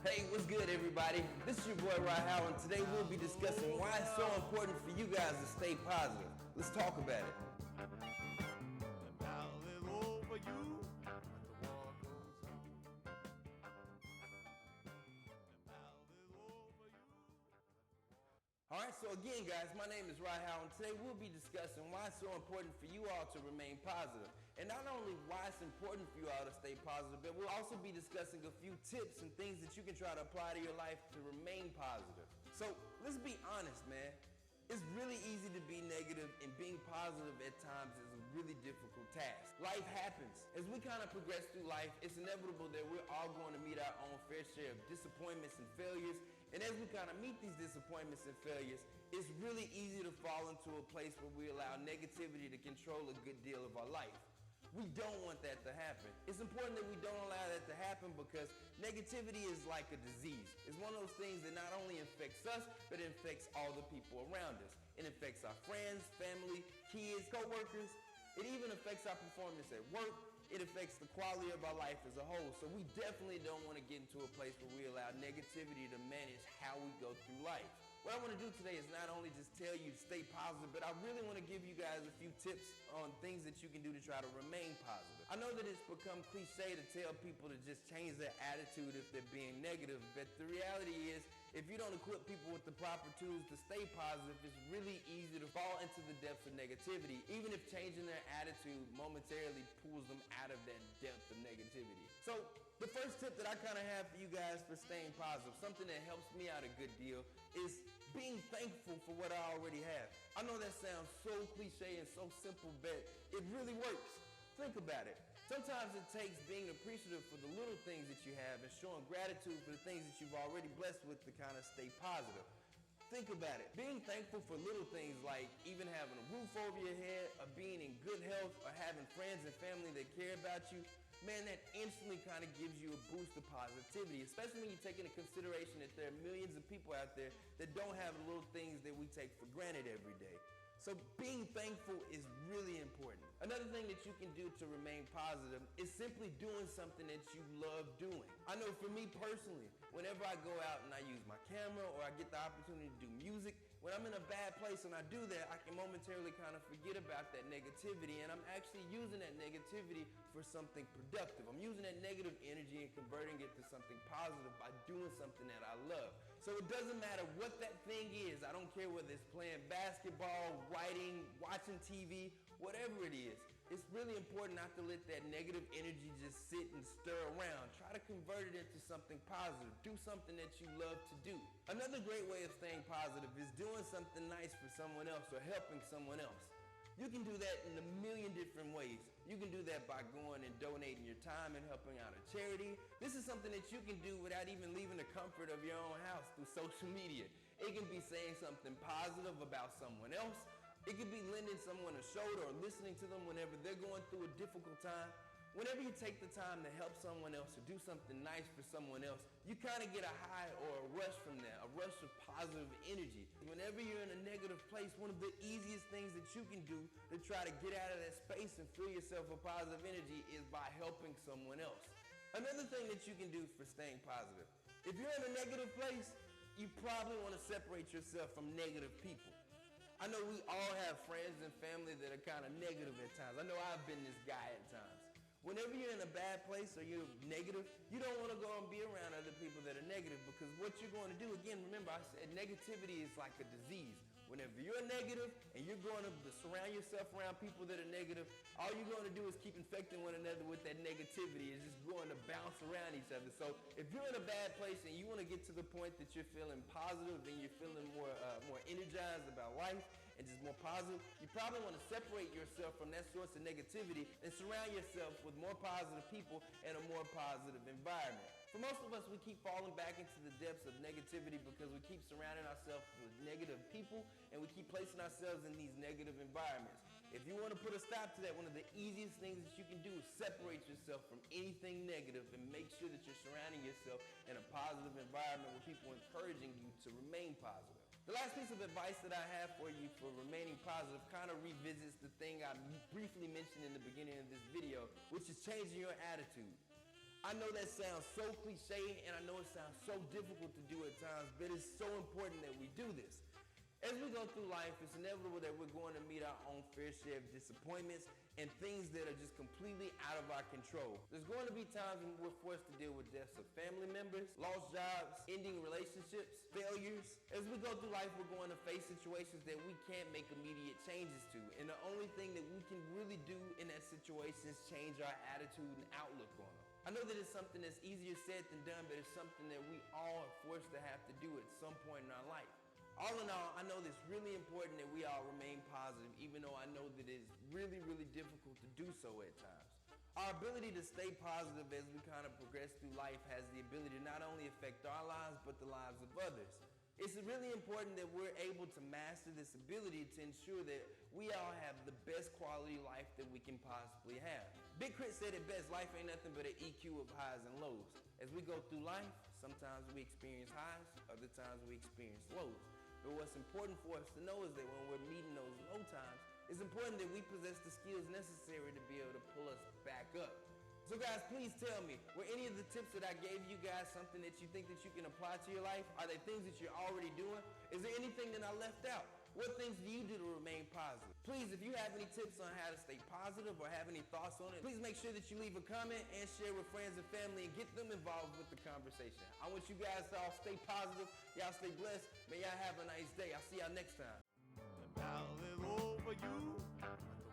Hey, what's good, everybody? This is your boy hoWard, and today we'll be discussing why it's so important for you guys to stay positive. Let's talk about it. And now it's over you when the war goes on. And now it's over you. Alright, so again, guys, my name is hoWard, and today we'll be discussing why it's so important for you all to remain positive. And not only why it's important for you all to stay positive, but we'll also be discussing a few tips and things that you can try to apply to your life to remain positive. So let's be honest, man. It's really easy to be negative, and being positive at times is a really difficult task. Life happens. As we kind of progress through life, it's inevitable that we're all going to meet our own fair share of disappointments and failures. And as we kind of meet these disappointments and failures, it's really easy to fall into a place where we allow negativity to control a good deal of our life. We don't want that to happen. It's important that we don't allow that to happen because negativity is like a disease. It's one of those things that not only affects us, but it affects all the people around us. It affects our friends, family, kids, co-workers. It even affects our performance at work. It affects the quality of our life as a whole. So we definitely don't want to get into a place where we allow negativity to manage how we go through life. What I want to do today is not only just tell you to stay positive, but I really want to give you guys a few tips on things that you can do to try to remain positive. I know that it's become cliche to tell people to just change their attitude if they're being negative, but the reality is, if you don't equip people with the proper tools to stay positive, it's really easy to fall into the depths of negativity, even if changing their attitude momentarily pulls them out of that depth of negativity. So the first tip that I kind of have for you guys for staying positive, something that helps me out a good deal, is being thankful for what I already have. I know that sounds so cliche and so simple, but it really works. Think about it. Sometimes it takes being appreciative for the little things that you have and showing gratitude for the things that you've already blessed with to kind of stay positive. Think about it. Being thankful for little things like even having a roof over your head, or being in good health, or having friends and family that care about you, man, that instantly kind of gives you a boost of positivity, especially when you take into consideration that there are millions of people out there that don't have the little things that we take for granted every day. So being thankful is really important. Another thing that you can do to remain positive is simply doing something that you love doing. I know for me personally, whenever I go out and I use my camera or I get the opportunity to do music, when I'm in a bad place and I do that, I can momentarily kind of forget about that negativity, and I'm actually using that negativity for something productive. I'm using that negative energy and converting it to something positive by doing something that I love. So it doesn't matter what that thing is. I don't care whether it's playing basketball, writing, watching TV, whatever it is. It's really important not to let that negative energy just sit and stir around. Try to convert it into something positive. Do something that you love to do. Another great way of staying positive is doing something nice for someone else or helping someone else. You can do that in a million different ways. You can do that by going and donating your time and helping out a charity. This is something that you can do without even leaving the comfort of your own house through social media. It can be saying something positive about someone else. It could be lending someone a shoulder or listening to them whenever they're going through a difficult time. Whenever you take the time to help someone else or do something nice for someone else, you kind of get a high or a rush from that, a rush of positive energy. Whenever you're in a negative place, one of the easiest things that you can do to try to get out of that space and fill yourself with positive energy is by helping someone else. Another thing that you can do for staying positive, if you're in a negative place, you probably want to separate yourself from negative people. I know we all have friends and family that are kind of negative at times. I know I've been this guy at times. Whenever you're in a bad place or you're negative, you don't want to go and be around other people that are negative, because what you're going to do, again, remember I said negativity is like a disease. Whenever you're negative and you're going to surround yourself around people that are negative, all you're going to do is keep infecting one another with that negativity. It's just going to bounce around each other. So if you're in a bad place and you want to get to the point that you're feeling positive and you're feeling more energized about life and just more positive, you probably want to separate yourself from that source of negativity and surround yourself with more positive people and a more positive environment. For most of us, we keep falling back into the depths of negativity because we keep surrounding ourselves with negative people and we keep placing ourselves in these negative environments. If you want to put a stop to that, one of the easiest things that you can do is separate yourself from anything negative and make sure that you're surrounding yourself in a positive environment with people encouraging you to remain positive. The last piece of advice that I have for you for remaining positive kind of revisits the thing I briefly mentioned in the beginning of this video, which is changing your attitude. I know that sounds so cliche, and I know it sounds so difficult to do at times, but it's so important that we do this. As we go through life, it's inevitable that we're going to meet our own fair share of disappointments and things that are just completely out of our control. There's going to be times when we're forced to deal with deaths of family members, lost jobs, ending relationships, failures. As we go through life, we're going to face situations that we can't make immediate changes to. And the only thing that we can really do in that situation is change our attitude and outlook on them. I know that it's something that's easier said than done, but it's something that we all are forced to have to do at some point in our life. All in all, I know that it's really important that we all remain positive, even though I know that it's really, really difficult to do so at times. Our ability to stay positive as we kind of progress through life has the ability to not only affect our lives, but the lives of others. It's really important that we're able to master this ability to ensure that we all have the best quality life that we can possibly have. Big Crit said it best, life ain't nothing but an EQ of highs and lows. As we go through life, sometimes we experience highs, other times we experience lows. But what's important for us to know is that when we're meeting those low times, it's important that we possess the skills necessary to be able to pull us back up. So guys, please tell me, were any of the tips that I gave you guys something that you think that you can apply to your life? Are they things that you're already doing? Is there anything that I left out? What things do you do to remain positive? Please, if you have any tips on how to stay positive or have any thoughts on it, please make sure that you leave a comment and share with friends and family and get them involved with the conversation. I want you guys to all stay positive. Y'all stay blessed. May y'all have a nice day. I'll see y'all next time. And now it's over you.